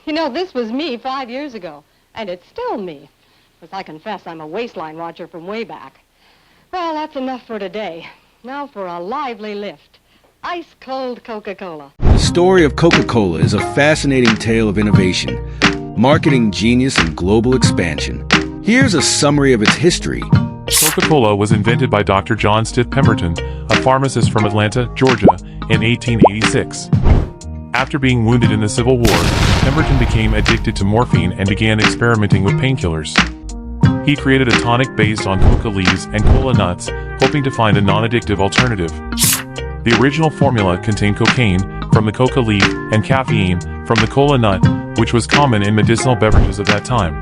You know, this was me 5 years ago, and it's still me. Because I confess I'm a waistline watcher from way back. Well, that's enough for today. Now for a lively lift. Ice-cold Coca-Cola. The story of Coca-Cola is a fascinating tale of innovation, marketing genius, and global expansion. Here's a summary of its history. Coca-Cola was invented by Dr. John Stith Pemberton, a pharmacist from Atlanta, Georgia, in 1886. After being wounded in the Civil War, Pemberton became addicted to morphine and began experimenting with painkillers. He created a tonic based on coca leaves and cola nuts, hoping to find a non-addictive alternative. The original formula contained cocaine from the coca leaf and caffeine from the cola nut, which was common in medicinal beverages of that time.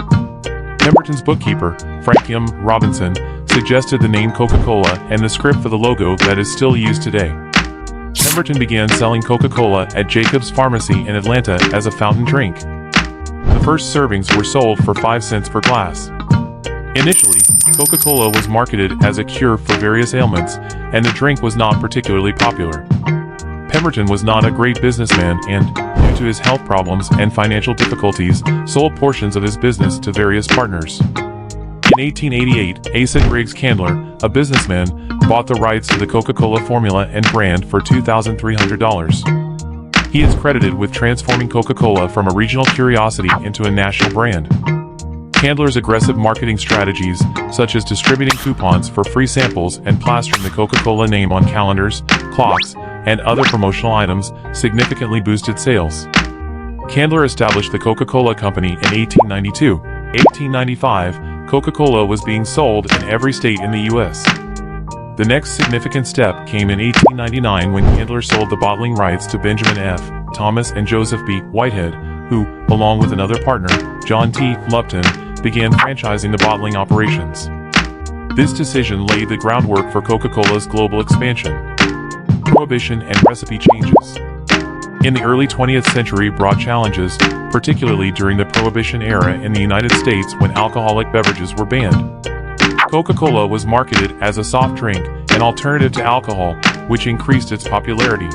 Pemberton's bookkeeper, Frank M. Robinson, suggested the name Coca-Cola and the script for the logo that is still used today. Pemberton began selling Coca-Cola at Jacob's Pharmacy in Atlanta as a fountain drink. The first servings were sold for 5 cents per glass. Initially, Coca-Cola was marketed as a cure for various ailments, and the drink was not particularly popular. Pemberton was not a great businessman and, due to his health problems and financial difficulties, sold portions of his business to various partners. In 1888, Asa Candler, a businessman, bought the rights to the Coca-Cola formula and brand for $2,300. He is credited with transforming Coca-Cola from a regional curiosity into a national brand. Candler's aggressive marketing strategies, such as distributing coupons for free samples and plastering the Coca-Cola name on calendars, clocks, and other promotional items, significantly boosted sales. Candler established the Coca-Cola Company in 1892. 1895, Coca-Cola was being sold in every state in the U.S. The next significant step came in 1899 when Candler sold the bottling rights to Benjamin F. Thomas and Joseph B. Whitehead, who, along with another partner, John T. Lupton, began franchising the bottling operations. This decision laid the groundwork for Coca-Cola's global expansion. Prohibition and recipe changes. In the early 20th century brought challenges, particularly during the Prohibition era in the United States when alcoholic beverages were banned. Coca-Cola was marketed as a soft drink, an alternative to alcohol, which increased its popularity.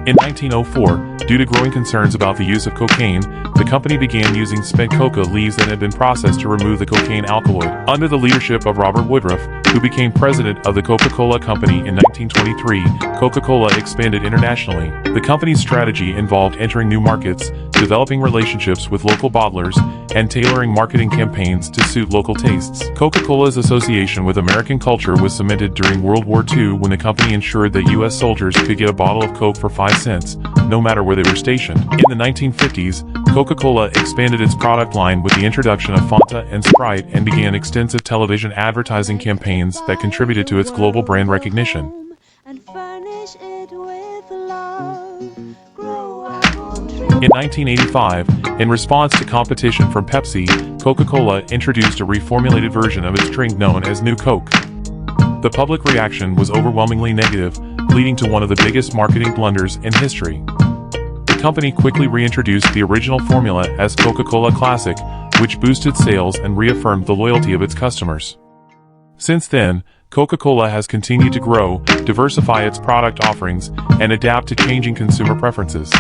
In 1904, due to growing concerns about the use of cocaine, the company began using spent coca leaves that had been processed to remove the cocaine alkaloid. Under the leadership of Robert Woodruff, who became president of the Coca-Cola Company in 1923, Coca-Cola expanded internationally. The company's strategy involved entering new markets, developing relationships with local bottlers, and tailoring marketing campaigns to suit local tastes. Coca-Cola's association with American culture was cemented during World War II when the company ensured that U.S. soldiers could get a bottle of Coke for 5 cents, no matter where they were stationed. In the 1950s, Coca-Cola expanded its product line with the introduction of Fanta and Sprite and began extensive television advertising campaigns that contributed to its global brand recognition. In 1985, in response to competition from Pepsi, Coca-Cola introduced a reformulated version of its drink known as New Coke. The public reaction was overwhelmingly negative, leading to one of the biggest marketing blunders in history. The company quickly reintroduced the original formula as Coca-Cola Classic, which boosted sales and reaffirmed the loyalty of its customers. Since then, Coca-Cola has continued to grow, diversify its product offerings, and adapt to changing consumer preferences.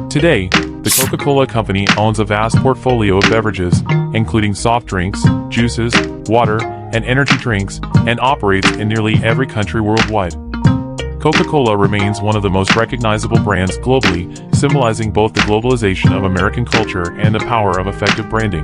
Today, the Coca-Cola Company owns a vast portfolio of beverages, including soft drinks, juices, water, and energy drinks, and operates in nearly every country worldwide. Coca-Cola remains one of the most recognizable brands globally, symbolizing both the globalization of American culture and the power of effective branding.